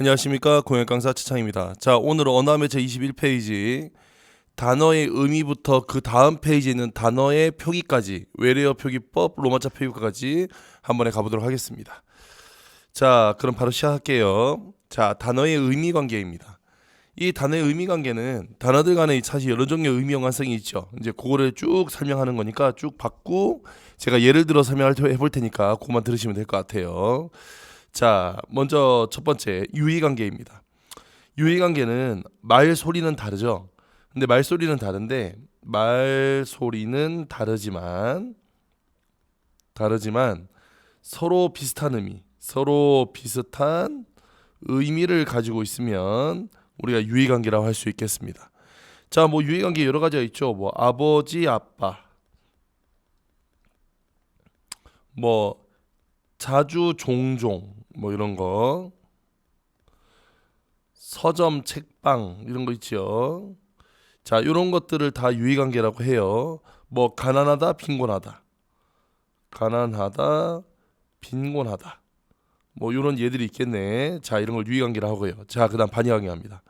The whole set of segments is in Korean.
안녕하십니까, 공역 강사 최창입니다. 자, 오늘은 언어함의 제 21페이지 단어의 의미부터 그 다음 페이지에 있는 단어의 표기까지, 외래어 표기법, 로마자 표기까지 한 번에 가보도록 하겠습니다. 자, 그럼 바로 시작할게요. 자, 단어의 의미 관계입니다. 이 단어의 의미 관계는 단어들 간에 사실 여러 종류의 의미 연관성이 있죠. 이제 그거를 쭉 설명하는 거니까 쭉 받고 제가 예를 들어 설명을 해볼 테니까 그것만 들으시면 될 것 같아요. 자, 먼저 첫 번째 유의관계입니다. 유의관계는 말소리는 다르죠. 근데 말소리는 다른데 말소리는 다르지만 서로 비슷한 의미, 서로 비슷한 의미를 가지고 있으면 우리가 유의관계라고 할 수 있겠습니다. 자, 뭐 유의관계 여러 가지가 있죠. 뭐 아버지, 아빠, 뭐 자주, 종종, 뭐 이런 거, 서점, 책방 이런 거 있죠. 자, 이런 것들을 다 유의관계라고 해요. 뭐 가난하다, 빈곤하다, 가난하다, 빈곤하다. 뭐 이런 예들이 있겠네. 자, 이런 걸 유의관계라고 하고요. 자, 그다음 반의관계합니다.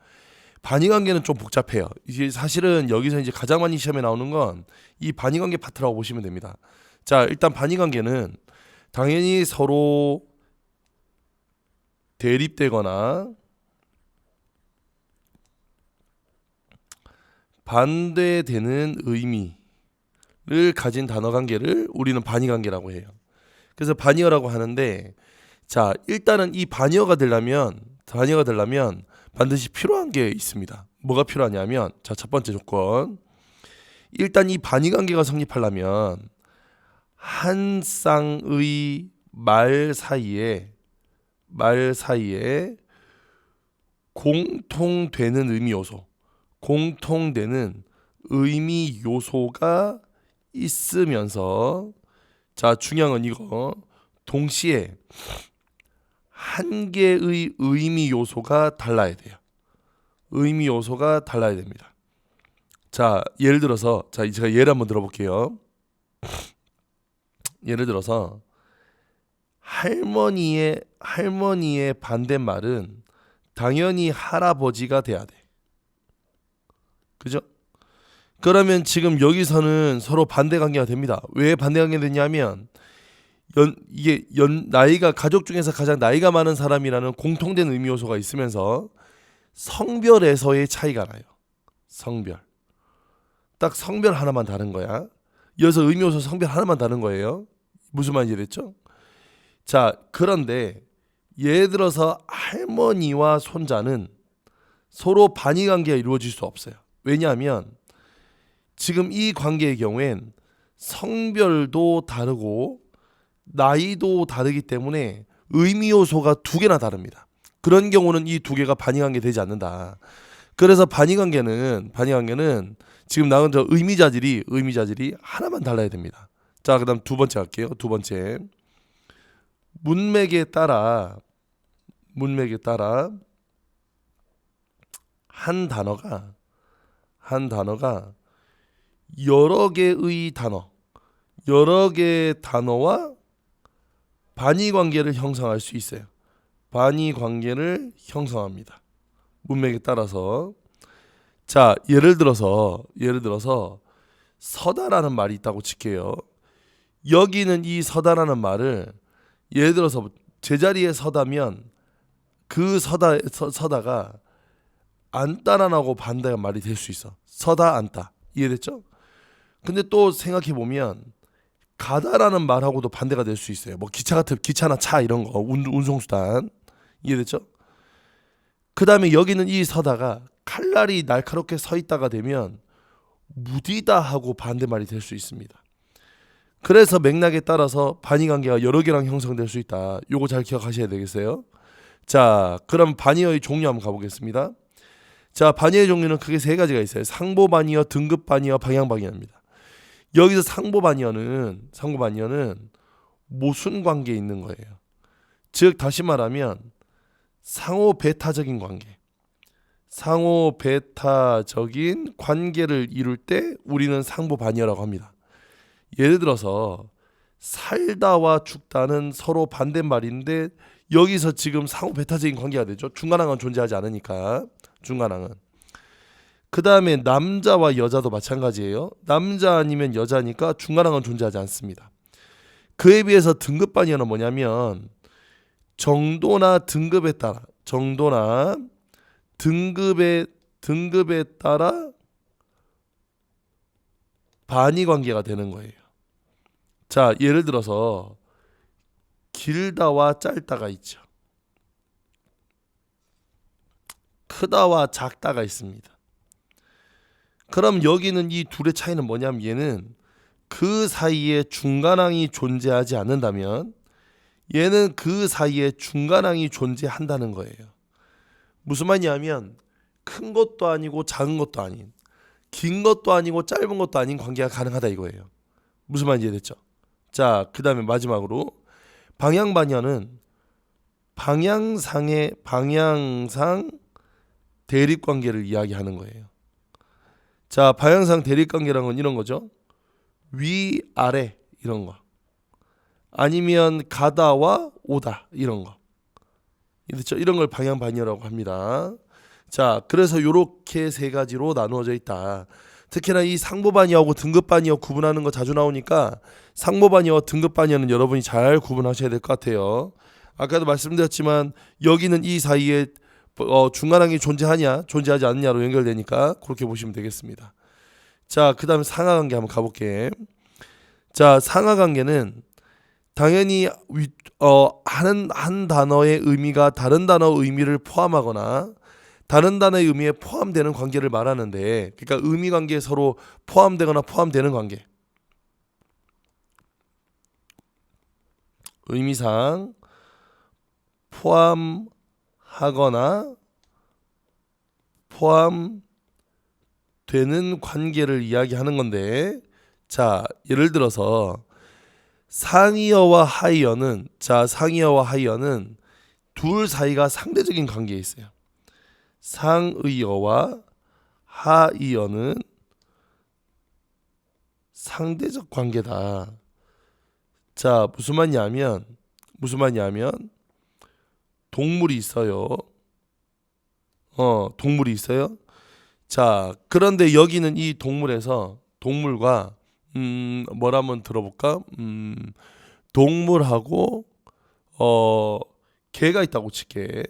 반의관계는 좀 복잡해요. 이게 사실은 여기서 이제 가장 많이 시험에 나오는 건 이 반의관계 파트라고 보시면 됩니다. 자, 일단 반의관계는 당연히 서로 대립되거나 반대되는 의미를 가진 단어 관계를 우리는 반의 관계라고 해요. 그래서 반의어라고 하는데, 자, 일단은 이 반의어가 되려면 반드시 필요한 게 있습니다. 뭐가 필요하냐면, 자, 첫 번째 조건. 일단 이 반의 관계가 성립하려면 한 쌍의 말 사이에 공통되는 의미 요소, 공통되는 의미 요소가 있으면서, 자, 중요한 건 이거, 동시에 한 개의 의미 요소가 달라야 돼요. 의미 요소가 달라야 됩니다. 자, 예를 들어서, 자, 제가 예를 한번 들어볼게요. 예를 들어서 할머니의 반대말은 당연히 할아버지가 돼야 돼. 그죠? 그러면 지금 여기서는 서로 반대 관계가 됩니다. 왜 반대 관계가 되냐면 나이가 가족 중에서 가장 나이가 많은 사람이라는 공통된 의미 요소가 있으면서 성별에서의 차이가 나요. 성별. 딱 성별 하나만 다른 거야. 이어서 의미 요소 성별 하나만 다른 거예요. 무슨 말인지 됐죠? 자, 그런데 예를 들어서 할머니와 손자는 서로 반의 관계가 이루어질 수 없어요. 왜냐하면 지금 이 관계의 경우엔 성별도 다르고 나이도 다르기 때문에 의미 요소가 두 개나 다릅니다. 그런 경우는 이 두 개가 반의 관계 되지 않는다. 그래서 반의 관계는 지금 나온 저 의미자질이 하나만 달라야 됩니다. 자, 그다음 두 번째 할게요. 두 번째, 문맥에 따라 한 단어가 여러 개의 단어와 반의 관계를 형성할 수 있어요. 반의 관계를 형성합니다. 문맥에 따라서. 자, 예를 들어서 서다라는 말이 있다고 칠게요. 여기는 이 서다라는 말을 예를 들어서 제자리에 서다면 그 서다가 앉다라고 반대가 말이 될 수 있어. 서다, 앉다. 이해됐죠? 근데 또 생각해 보면 가다라는 말하고도 반대가 될 수 있어요. 뭐 기차나 차 이런 거, 운송수단. 이해됐죠? 그 다음에 여기는 이 서다가 칼날이 날카롭게 서 있다가 되면 무디다 하고 반대말이 될 수 있습니다. 그래서 맥락에 따라서 반의 관계가 여러 개랑 형성될 수 있다. 요거 잘 기억하셔야 되겠어요. 자, 그럼 반의어의 종류 한번 가보겠습니다. 자, 반의어의 종류는 크게 세 가지가 있어요. 상보 반의어, 등급 반의어, 방향 반의어입니다. 여기서 상보 반의어는 모순 관계에 있는 거예요. 즉 다시 말하면 상호 배타적인 관계를 이룰 때 우리는 상보 반의어라고 합니다. 예를 들어서 살다와 죽다는 서로 반대말인데 여기서 지금 상호 배타적인 관계가 되죠. 중간항은 존재하지 않으니까. 중간항은. 그 다음에 남자와 여자도 마찬가지예요. 남자 아니면 여자니까 중간항은 존재하지 않습니다. 그에 비해서 등급반이어는 뭐냐면 정도나 등급에 따라 등급에 따라 반의 관계가 되는 거예요. 자, 예를 들어서 길다와 짧다가 있죠. 크다와 작다가 있습니다. 그럼 여기는 이 둘의 차이는 뭐냐면 얘는 그 사이에 중간항이 존재하지 않는다면 얘는 그 사이에 중간항이 존재한다는 거예요. 무슨 말이냐면 큰 것도 아니고 작은 것도 아닌, 긴 것도 아니고 짧은 것도 아닌 관계가 가능하다 이거예요. 무슨 말인지 이해됐죠? 자, 그 다음에 마지막으로 방향반야는 방향상 대립관계를 이야기하는 거예요. 자, 방향상 대립관계라는 건 이런 거죠. 위, 아래 이런 거. 아니면 가다와 오다 이런 거. 그렇죠? 이런 걸 방향반야라고 합니다. 자, 그래서 이렇게 세 가지로 나누어져 있다. 특히나 이 상보반야하고 등급반야 구분하는 거 자주 나오니까 상보반야와 등급반야는 여러분이 잘 구분하셔야 될 것 같아요. 아까도 말씀드렸지만 여기는 이 사이에 중간항이 존재하냐 존재하지 않느냐로 연결되니까 그렇게 보시면 되겠습니다. 자, 그 다음에 상하관계 한번 가볼게. 자, 상하관계는 당연히 한 단어의 의미가 다른 단어의 의미를 포함하거나 다른 단어의 의미에 포함되는 관계를 말하는데, 그러니까 의미 관계에 서로 포함되거나 포함되는 관계. 의미상 포함하거나 포함되는 관계를 이야기하는 건데, 자, 예를 들어서 상이어와 하이어는 둘 사이가 상대적인 관계에 있어요. 상의어와 하이어는 상대적 관계다. 자, 무슨 말이냐면 동물이 있어요. 동물이 있어요. 자, 그런데 여기는 이 동물에서 동물과 뭘 한번 들어볼까? 동물하고 개가 있다고 칠게.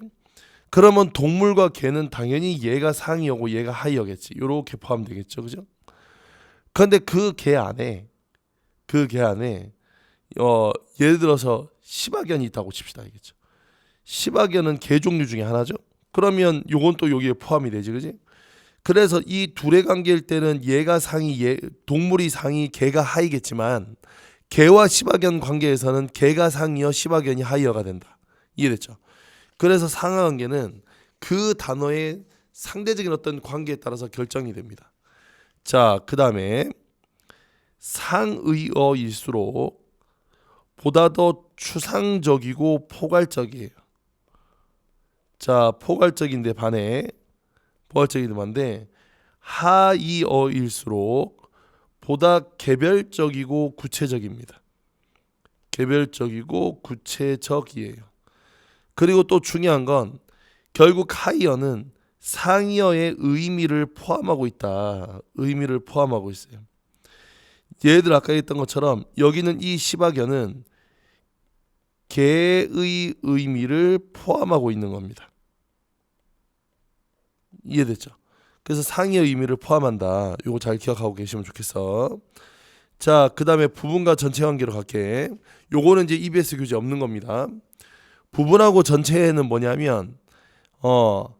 그러면 동물과 개는 당연히 얘가 상이어고 얘가 하이어겠지. 요렇게 포함되겠죠, 그죠? 그런데 그 개 안에 예를 들어서 시바견이 있다고 칩시다, 알겠죠? 시바견은 개 종류 중에 하나죠. 그러면 요건 또 여기에 포함이 되지, 그지? 그래서 이 둘의 관계일 때는 얘가 상이, 동물이 상이, 개가 하이겠지만 개와 시바견 관계에서는 개가 상이어 시바견이 하이어가 된다. 이해됐죠? 그래서 상하관계는 그 단어의 상대적인 어떤 관계에 따라서 결정이 됩니다. 자, 그 다음에 상의어일수록 보다 더 추상적이고 포괄적이에요. 자, 포괄적인데 반대 하이어일수록 보다 개별적이고 구체적입니다. 개별적이고 구체적이에요. 그리고 또 중요한 건 결국 하이어는 상이어의 의미를 포함하고 있다. 의미를 포함하고 있어요. 얘들 아까 했던 것처럼 여기는 이 시바견은 개의 의미를 포함하고 있는 겁니다. 이해됐죠? 그래서 상이어 의미를 포함한다. 이거 잘 기억하고 계시면 좋겠어. 자, 그 다음에 부분과 전체 관계로 갈게. 요거는 이제 EBS 교재 없는 겁니다. 부분하고 전체는 뭐냐면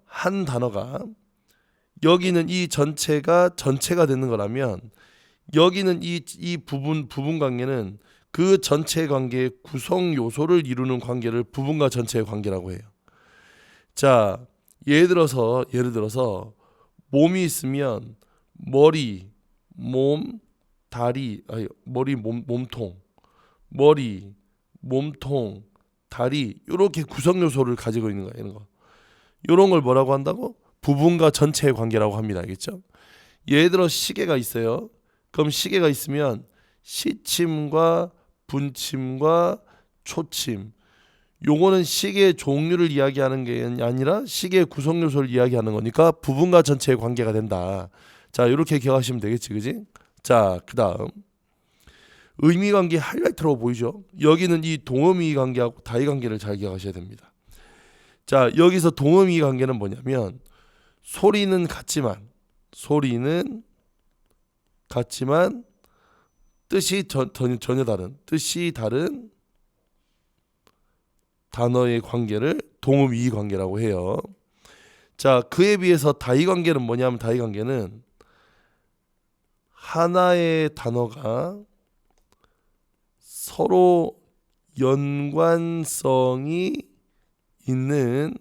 한 단어가 여기는 이 전체가 되는 거라면 여기는 이 부분 관계는 그 전체 관계의 구성 요소를 이루는 관계를 부분과 전체의 관계라고 해요. 자, 예를 들어서 몸이 있으면 머리, 몸, 다리, 머리, 몸통, 머리, 몸통, 다리 이렇게 구성 요소를 가지고 있는 거야. 이런 거. 이런 걸 뭐라고 한다고? 부분과 전체의 관계라고 합니다. 알겠죠? 예를 들어 시계가 있어요. 그럼 시계가 있으면 시침과 분침과 초침 요거는 식의 종류를 이야기하는 게 아니라 식의 구성 요소를 이야기하는 거니까 부분과 전체의 관계가 된다. 자, 이렇게 기억하시면 되겠지, 그지? 자, 그다음 의미 관계 하이라이트로 보이죠? 여기는 이 동음이 관계하고 다이 관계를 잘 기억하셔야 됩니다. 자, 여기서 동음이 관계는 뭐냐면 소리는 같지만 뜻이 전혀 다른 뜻이 다른 단어의 관계를 동음이 관계라고 해요. 자, 그에 비해서 다이 관계는 뭐냐면 다이 관계는 하나의 단어가 서로 연관성이 있는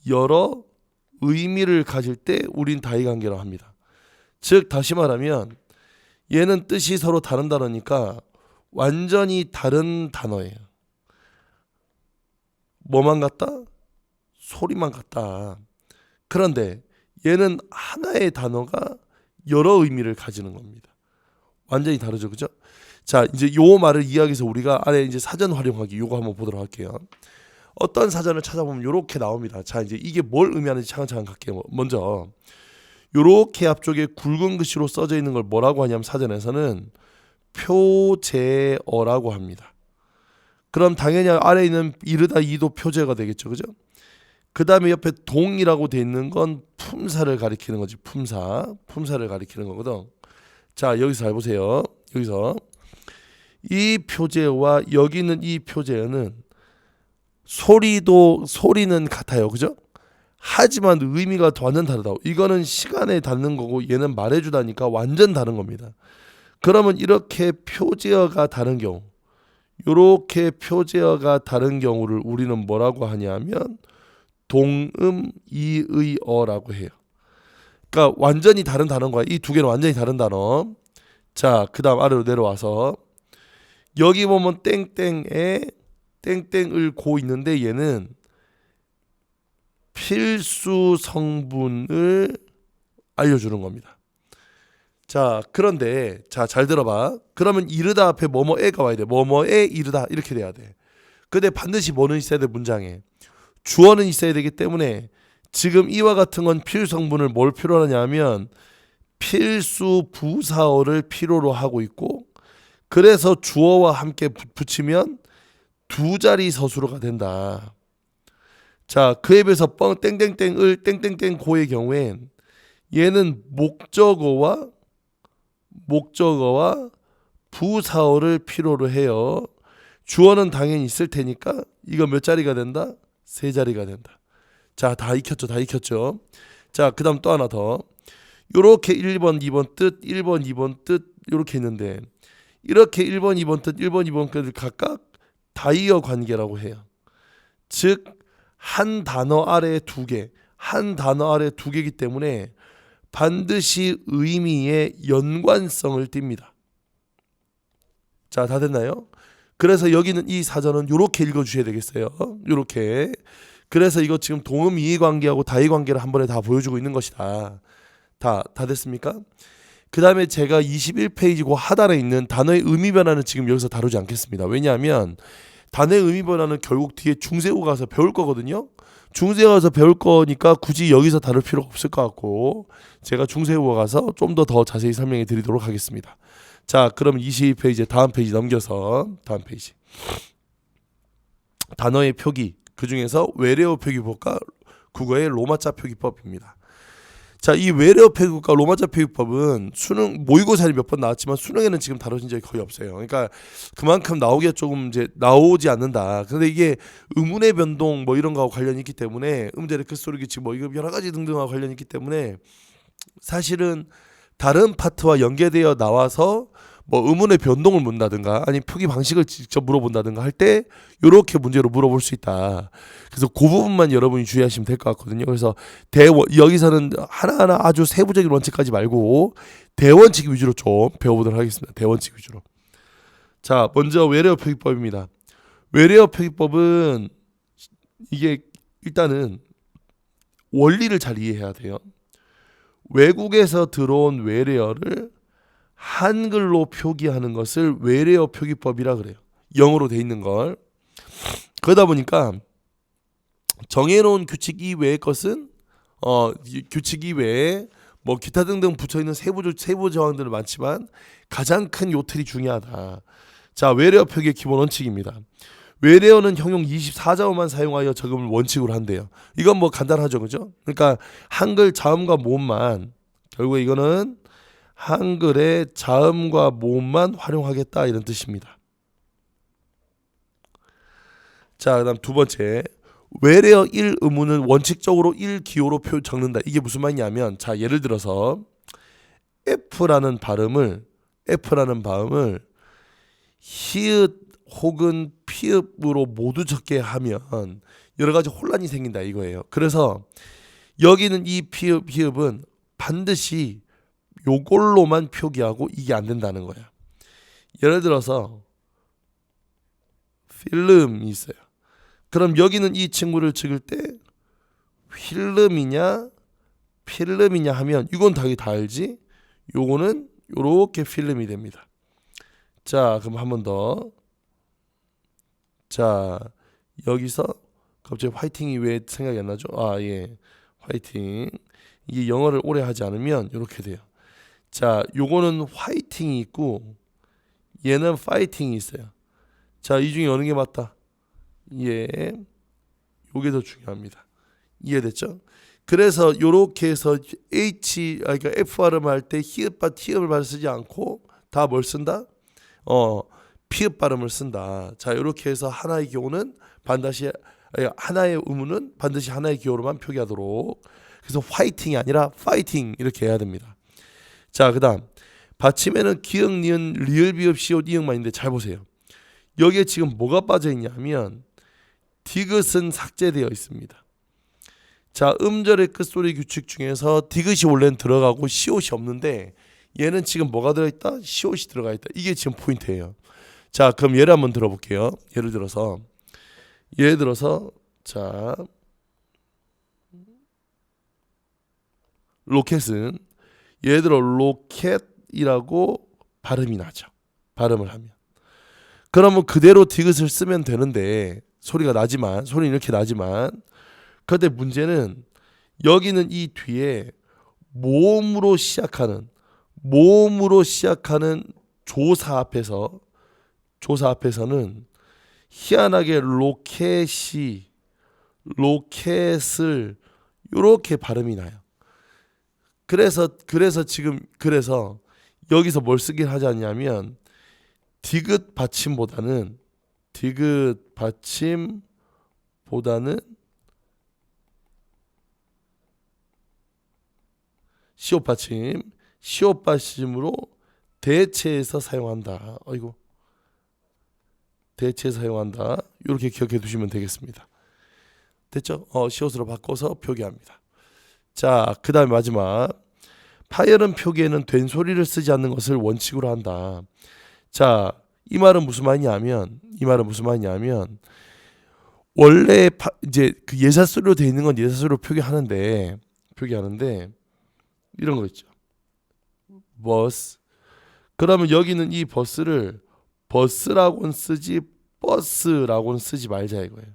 여러 의미를 가질 때 우린 다이 관계라고 합니다. 즉 다시 말하면 얘는 뜻이 서로 다른 단어니까 완전히 다른 단어예요. 뭐만 같다? 소리만 같다. 그런데 얘는 하나의 단어가 여러 의미를 가지는 겁니다. 완전히 다르죠, 그죠? 자, 이제 요 말을 이해하기 위해서 우리가 아래 이제 사전 활용하기 요거 한번 보도록 할게요. 어떤 사전을 찾아보면 요렇게 나옵니다. 자, 이제 이게 뭘 의미하는지 차근차근 갈게요. 먼저 요렇게 앞쪽에 굵은 글씨로 써져 있는 걸 뭐라고 하냐면 사전에서는 표제어라고 합니다. 그럼 당연히 아래에 있는 이르다 이도 표제어가 되겠죠, 그죠? 그 다음에 옆에 동이라고 돼 있는 건 품사를 가리키는 거지. 품사를 가리키는 거거든. 자, 여기서 잘 보세요. 여기서 이 표제어와 여기 있는 이 표제어는 소리는 같아요, 그죠? 하지만 의미가 완전 다르다. 이거는 시간에 닿는 거고 얘는 말해주다니까 완전 다른 겁니다. 그러면 이렇게 표제어가 다른 경우, 이렇게 표제어가 다른 경우를 우리는 뭐라고 하냐면 동음이의어라고 해요. 그러니까 완전히 다른 단어인 거야. 이 두 개는 완전히 다른 단어. 자, 그 다음 아래로 내려와서 여기 보면 땡땡에 땡땡을 고 있는데 얘는 필수 성분을 알려주는 겁니다. 자, 그런데 잘 들어봐. 그러면 이르다 앞에 뭐뭐에가 와야 돼. 뭐뭐에 이르다 이렇게 돼야 돼. 근데 반드시 뭐는 있어야 돼. 문장에 주어는 있어야 되기 때문에 지금 이와 같은 건 필수 성분을 뭘 필요로 하냐면 필수 부사어를 필요로 하고 있고, 그래서 주어와 함께 붙이면 두 자리 서술어가 된다. 자, 그에 비해서 땡땡땡을 땡땡땡 고의 경우엔 얘는 목적어와 부사어를 필요로 해요. 주어는 당연히 있을 테니까 이거 몇 자리가 된다? 세 자리가 된다. 자, 다 익혔죠. 자, 그 다음 또 하나 더. 요렇게 1번, 2번 뜻, 1번, 2번 뜻 이렇게 있는데 이렇게 1번, 2번 뜻, 1번, 2번 뜻을 각각 다이어 관계라고 해요. 즉 한 단어 아래에 두 개, 한 단어 아래에 두 개이기 때문에 반드시 의미의 연관성을 띱니다. 자, 다 됐나요? 그래서 여기는 이 사전은 이렇게 읽어주셔야 되겠어요. 이렇게. 그래서 이거 지금 동음 이의관계하고 다의관계를 한 번에 다 보여주고 있는 것이다. 다 됐습니까? 그 다음에 제가 21페이지고 하단에 있는 단어의 의미 변화는 지금 여기서 다루지 않겠습니다. 왜냐하면 단어의 의미 변화는 결국 뒤에 중세고 가서 배울 거거든요. 중세고 가서 배울 거니까 굳이 여기서 다룰 필요가 없을 것 같고 제가 중세고 가서 좀 더 자세히 설명해 드리도록 하겠습니다. 자, 그럼 22페이지 다음 페이지 넘겨서 다음 페이지. 단어의 표기, 그 중에서 외래어 표기법과 국어의 로마자 표기법입니다. 자, 이 외래어 표기법과 로마자 표기법은 수능 모의고사에 몇 번 나왔지만 수능에는 지금 다뤄진 적이 거의 없어요. 그러니까 그만큼 나오기가 조금 이제 나오지 않는다. 그런데 이게 음운의 변동 뭐 이런 거하고 관련이 있기 때문에 음대 레크소리 규칙 뭐 이거 여러 가지 등등하고 관련이 있기 때문에 사실은 다른 파트와 연계되어 나와서 뭐 의문의 변동을 묻는다든가 아니 표기 방식을 직접 물어본다든가 할 때 이렇게 문제로 물어볼 수 있다. 그래서 그 부분만 여러분이 주의하시면 될 것 같거든요. 그래서 여기서는 하나하나 아주 세부적인 원칙까지 말고 대원칙 위주로 좀 배워보도록 하겠습니다. 대원칙 위주로. 자, 먼저 외래어 표기법입니다. 외래어 표기법은 이게 일단은 원리를 잘 이해해야 돼요. 외국에서 들어온 외래어를 한글로 표기하는 것을 외래어 표기법이라 그래요. 영어로 돼 있는 걸. 그러다 보니까 정해놓은 규칙 이외의 것은 규칙 이외에 뭐 기타 등등 붙여있는 세부 조항들은 많지만 가장 큰 요틀이 중요하다. 자, 외래어 표기의 기본 원칙입니다. 외래어는 형용 24자어만 사용하여 적음을 원칙으로 한대요. 이건 뭐 간단하죠, 그죠? 그러니까 한글 자음과 모음만, 결국에 이거는 한글의 자음과 모음만 활용하겠다 이런 뜻입니다. 자, 그다음 두 번째, 외래어 1 의문은 원칙적으로 1기호로 적는다. 이게 무슨 말이냐면, 자, 예를 들어서 F라는 발음을 히읗 혹은 피읍으로 모두 적게 하면 여러 가지 혼란이 생긴다 이거예요. 그래서 여기는 이 피읍, 히읗은 반드시 요걸로만 표기하고 이게 안 된다는 거야. 예를 들어서 필름이 있어요. 그럼 여기는 이 친구를 찍을 때 필름이냐 필름이냐 하면 이건 다 알지? 요거는 요렇게 필름이 됩니다. 자, 그럼 한 번 더. 자, 여기서 갑자기 화이팅이 왜 생각이 안 나죠? 아, 예. 화이팅. 이게 영어를 오래 하지 않으면 이렇게 돼요. 자, 요거는 화이팅이 있고 얘는 파이팅이 있어요. 자, 이 중에 어느 게 맞다? 예. 요게 더 중요합니다. 이해됐죠? 그래서 요렇게 해서 그러니까 F 발음할 때 히읗과 티음을 쓰지 않고 다 뭘 쓴다? 피읍 발음을 쓴다. 자, 이렇게 해서 하나의 기호는 하나의 의문은 반드시 하나의 기호로만 표기하도록. 그래서 화이팅이 아니라 파이팅 이렇게 해야 됩니다. 자, 그다음 받침에는 기역, 니은, 리을, 비읍, 시옷, 이응만 있는데 잘 보세요. 여기에 지금 뭐가 빠져 있냐면 디귿은 삭제되어 있습니다. 자, 음절의 끝소리 규칙 중에서 디귿이 원래는 들어가고 시옷이 없는데 얘는 지금 뭐가 들어있다? 시옷이 들어가 있다. 이게 지금 포인트예요. 자, 그럼 예를 한번 들어볼게요. 예를 들어서 자, 로켓은 예를 들어 로켓이라고 발음이 나죠. 발음을 하면. 그러면 그대로 디귿을 쓰면 되는데 소리는 이렇게 나지만 그런데 문제는 여기는 이 뒤에 모음으로 시작하는 조사 앞에서는 희한하게 로켓을 이렇게 발음이 나요. 그래서 여기서 뭘 쓰긴 하지 않냐면 디귿 받침보다는 시옷 받침으로 대체해서 사용한다. 대체해서 사용한다. 이렇게 기억해 두시면 되겠습니다. 됐죠? 시옷으로 바꿔서 표기합니다. 자, 그 다음에 마지막. 파열음 표기에는 된 소리를 쓰지 않는 것을 원칙으로 한다. 자, 이 말은 무슨 말이냐면 원래 이제 그 예사소리로 되어 있는 건 예사소리로 표기하는데 이런 거 있죠. 버스. 그러면 여기는 이 버스를 버스라고는 쓰지 버스라고는 쓰지 말자 이거예요.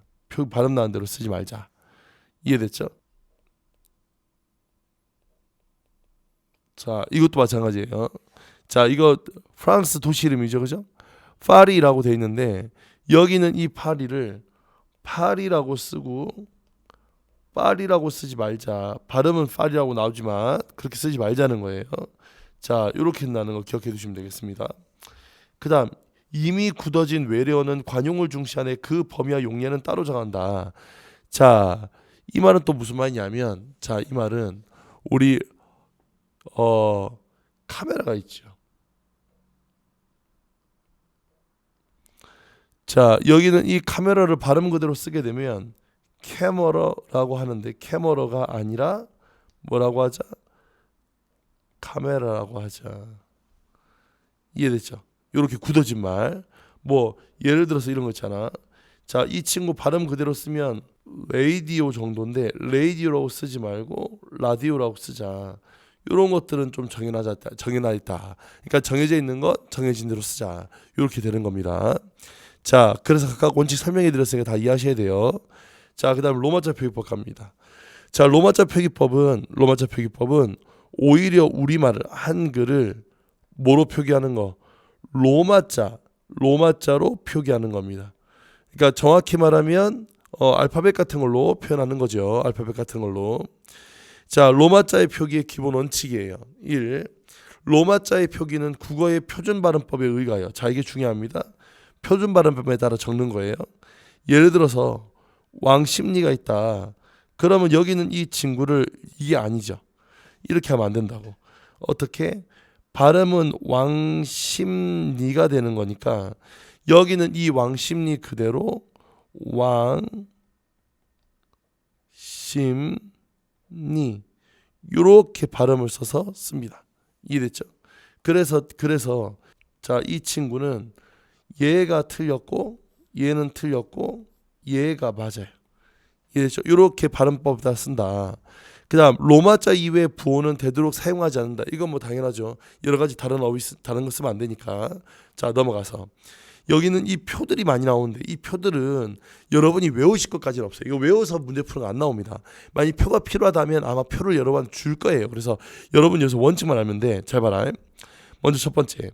발음 나는 대로 쓰지 말자. 이해됐죠? 자, 이것도 마찬가지예요. 자, 이거 프랑스 도시 이름이죠, 그죠? 파리라고 돼 있는데 여기는 이 파리라고 쓰고 파리라고 쓰지 말자. 발음은 파리라고 나오지만 그렇게 쓰지 말자는 거예요. 자, 이렇게 나는 거 기억해 두시면 되겠습니다. 그다음 이미 굳어진 외래어는 관용을 중시하네. 그 범위와 용례는 따로 정한다. 자, 이 말은 또 무슨 말이냐면, 자, 이 말은 우리 카메라가 있죠. 자, 여기는 이 카메라를 발음 그대로 쓰게 되면 캐머러라고 하는데 캐머러가 아니라 뭐라고 하자? 카메라라고 하자. 이해됐죠? 이렇게 굳어진 말. 뭐 예를 들어서 이런 거 있잖아. 자, 이 친구 발음 그대로 쓰면 레이디오 정도인데 레이디오라고 쓰지 말고 라디오라고 쓰자. 이런 것들은 좀 정해놔 있다. 그러니까 정해져 있는 것 정해진 대로 쓰자. 이렇게 되는 겁니다. 자, 그래서 각각 원칙 설명해 드렸으니까 다 이해하셔야 돼요. 자, 그다음 로마자 표기법 갑니다. 자, 로마자 표기법은 오히려 우리말을 한글을 뭐로 표기하는 거? 로마자로 표기하는 겁니다. 그러니까 정확히 말하면 알파벳 같은 걸로 표현하는 거죠. 알파벳 같은 걸로. 자, 로마자의 표기의 기본 원칙이에요. 1. 로마자의 표기는 국어의 표준 발음법에 의하여, 자 이게 중요합니다. 표준 발음법에 따라 적는 거예요. 예를 들어서 왕십리가 있다. 그러면 여기는 이 친구를 이게 아니죠. 이렇게 하면 안 된다고. 어떻게? 발음은 왕십리가 되는 거니까 여기는 이 왕십리 그대로 왕심리 이렇게 발음을 써서 씁니다. 이해됐죠? 그래서 자, 이 친구는 얘가 틀렸고 얘는 틀렸고 얘가 맞아요. 이해됐죠? 이렇게 발음법을 다 쓴다. 그 다음 로마자 이외의 부호는 되도록 사용하지 않는다. 이건 뭐 당연하죠. 여러 가지 다른 거 쓰면 안 되니까. 자, 넘어가서 여기는 이 표들이 많이 나오는데 이 표들은 여러분이 외우실 것까지는 없어요. 이거 외워서 문제 푸는 거 안 나옵니다. 만약 표가 필요하다면 아마 표를 여러 번 줄 거예요. 그래서 여러분 여기서 원칙만 알면 돼. 잘 봐라. 먼저 첫 번째,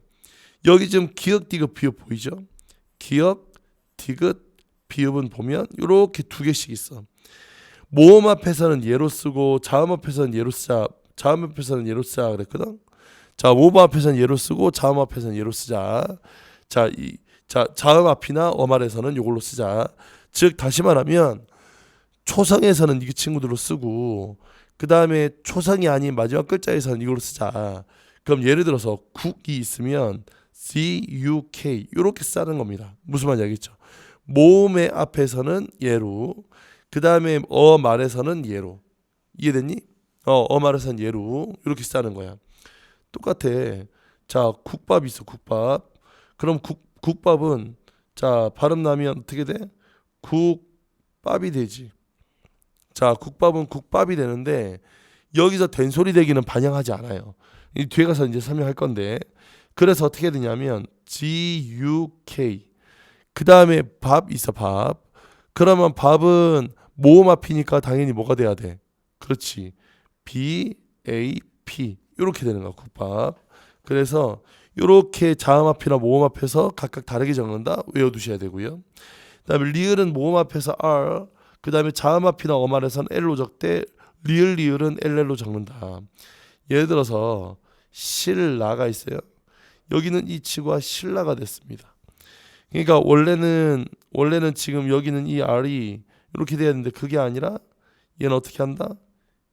여기 지금 기역, 디귿, 비읍 보이죠? 기역, 디귿, 비읍은 보면 이렇게 두 개씩 있어. 모음 앞에서는 예로 쓰고 자음 앞에서는 예로 쓰자. 자음 앞에서는 예로 쓰자 그랬거든. 자, 모음 앞에서는 예로 쓰고 자음 앞에서는 예로 쓰자. 자, 자음 앞이나 어말에서는 이걸로 쓰자. 즉 다시 말하면 초성에서는 이 친구들로 쓰고 그 다음에 초성이 아닌 마지막 글자에서는 이걸로 쓰자. 그럼 예를 들어서 국이 있으면 CUK 이렇게 쓰는 겁니다. 무슨 말인지 알겠죠? 모음의 앞에서는 예로, 그 다음에 말에서는 예로. 이해됐니? 말에서는 예로 이렇게 쓰는 거야. 똑같아. 자, 국밥 있어. 국밥. 그럼 국밥은 자 발음 나면 어떻게 돼? 국밥이 되지. 자, 국밥은 국밥이 되는데 여기서 된소리 되기는 반영하지 않아요. 이 뒤에 가서 이제 설명할 건데 그래서 어떻게 되냐면 GUK 그 다음에 밥 있어. 밥. 그러면 밥은 모음 앞이니까 당연히 뭐가 돼야 돼? 그렇지. BAP 이렇게 되는 거야. 국밥. 그래서 이렇게 자음 앞이나 모음 앞에서 각각 다르게 적는다. 외워두셔야 되고요. 그다음에 리을은 모음 앞에서 R, 그다음에 자음 앞이나 어말에서는 L로 적되 리을은 LL로 적는다. 예를 들어서 신라가 있어요. 여기는 이 친구가 신라가 됐습니다. 그러니까 원래는 지금 여기는 이 R이 이렇게 돼야 되는데 그게 아니라 얘는 어떻게 한다?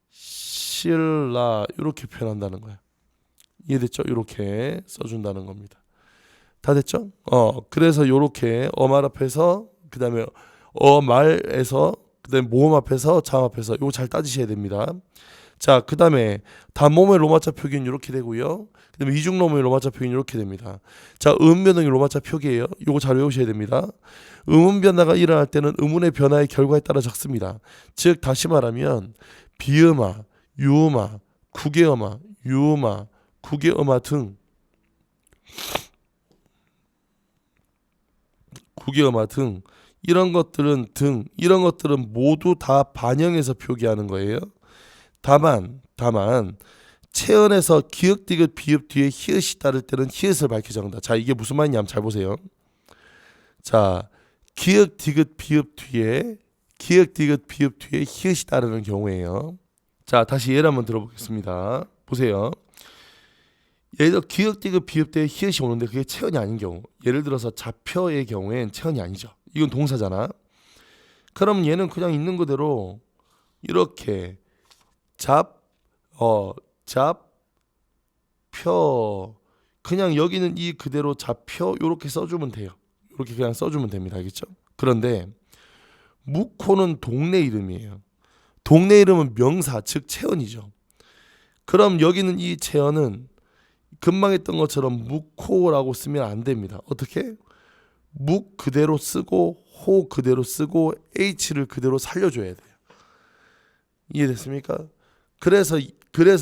신라 이렇게 표현한다는 거야. 이해됐죠? 이렇게 써준다는 겁니다. 다 됐죠? 그래서 이렇게 어말 앞에서 그다음에 어말에서 그다음에 모음 앞에서 자음 앞에서 이거 잘 따지셔야 됩니다. 자, 그다음에 단모음의 로마자 표기는 이렇게 되고요. 그다음에 이중로모의 로마자 표기는 이렇게 됩니다. 자, 음음 변형의 로마자 표기예요. 이거 잘 외우셔야 됩니다. 음음 변화가 일어날 때는 음운의 변화의 결과에 따라 적습니다. 즉 다시 말하면 비음화, 유음화, 국외음화, 유음화, 국외음화 등 이런 것들은 모두 다 반영해서 표기하는 거예요. 다만 체언에서 기역, 디귿, 비읍 뒤에 히읗이 따를 때는 히읗을 밝혀 적는다. 자, 이게 무슨 말이냐 한번 잘 보세요. 자, 기역, 디귿, 비읍 뒤에 히읗이 따르는 경우에요. 자, 다시 예를 한번 들어보겠습니다. 보세요. 예를 들어 기역, 디귿, 비읍 때 히읗이 오는데 그게 체언이 아닌 경우, 예를 들어서 잡혀의 경우엔 체언이 아니죠. 이건 동사잖아. 그럼 얘는 그냥 있는 그대로 이렇게 잡혀 그냥 여기는 이 그대로 잡혀 이렇게 써주면 돼요. 이렇게 그냥 써주면 됩니다. 알겠죠? 그런데 묵호는 동네 이름이에요. 동네 이름은 명사 즉 체언이죠. 그럼 여기는 이 체언은 금방 했던 것처럼 묵호라고 쓰면 안 됩니다. 어떻게? 묵 그대로 쓰고 호 그대로 쓰고 H를 그대로 살려줘야 돼요. 이해됐습니까? 그래서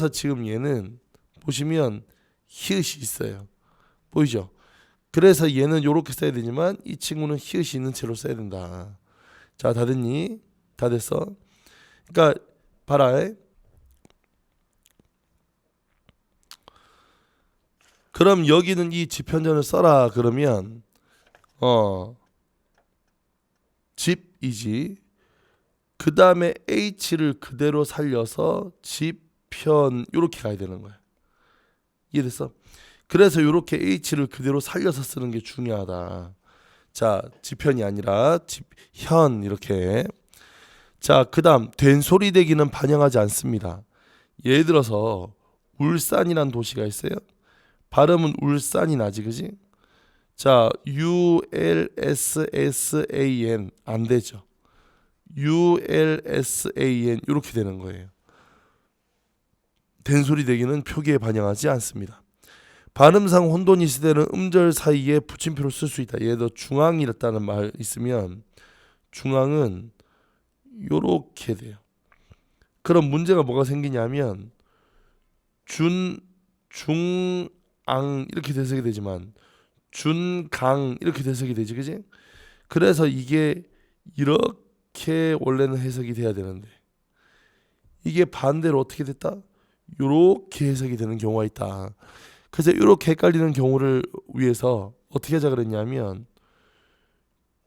지금 얘는 보시면 히읗이 있어요. 보이죠? 그래서 얘는 요렇게 써야 되지만 이 친구는 히읗이 있는 채로 써야 된다. 자, 다 됐니? 다 됐어? 그러니까 봐라. 그럼 여기는 이 집현전을 써라. 그러면 집이지. 그 다음에 H를 그대로 살려서 집편 요렇게 가야 되는 거야. 이해됐어? 그래서 요렇게 H를 그대로 살려서 쓰는 게 중요하다. 자, 집편이 아니라 집현 이렇게. 자, 그 다음 된소리 대기는 반영하지 않습니다. 예를 들어서 울산이란 도시가 있어요. 발음은 울산이 나지, 그지? 자, ULSSAN 안 되죠. ULSAN 이렇게 되는 거예요. 된소리 대기는 표기에 반영하지 않습니다. 발음상 혼돈이 있을 때는 음절 사이에 붙임표를 쓸 수 있다. 예를 들어 중앙이랬다는 말 있으면 중앙은 요렇게 돼요. 그럼 문제가 뭐가 생기냐면 중앙 이렇게 돼석이 되지만 준강 이렇게 돼석이 되지, 그지? 그래서 이게 이렇게 원래는 해석이 돼야 되는데 이게 반대로 어떻게 됐다? 요렇게 해석이 되는 경우가 있다. 그래서 이렇게 헷갈리는 경우를 위해서 어떻게 하자 그랬냐면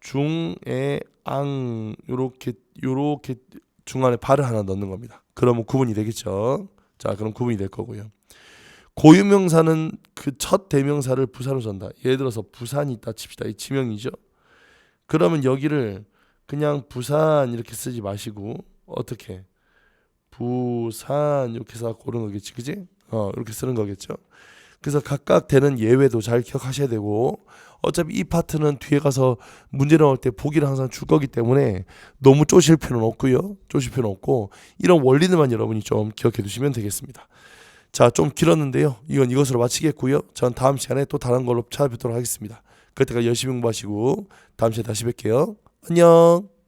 중에 앙 요렇게 중간에 발을 하나 넣는 겁니다. 그러면 구분이 되겠죠. 자, 그럼 구분이 될 거고요. 고유명사는 그 첫 대명사를 부사로 쓴다. 예를 들어서 부산이 있다 칩시다. 이 지명이죠. 그러면 여기를 그냥 부산 이렇게 쓰지 마시고 어떻게 부산 이렇게 해서 고르는 거겠지, 그지? 이렇게 쓰는 거겠죠. 그래서 각각 되는 예외도 잘 기억하셔야 되고 어차피 이 파트는 뒤에 가서 문제 나올 때 보기를 항상 줄 거기 때문에 너무 쪼실 필요는 없고요. 쪼실 필요는 없고 이런 원리들만 여러분이 좀 기억해 두시면 되겠습니다. 자, 좀 길었는데요. 이건 이것으로 마치겠고요. 전 다음 시간에 또 다른 걸로 찾아뵙도록 하겠습니다. 그때까지 열심히 공부하시고 다음 시간에 다시 뵐게요. 안녕.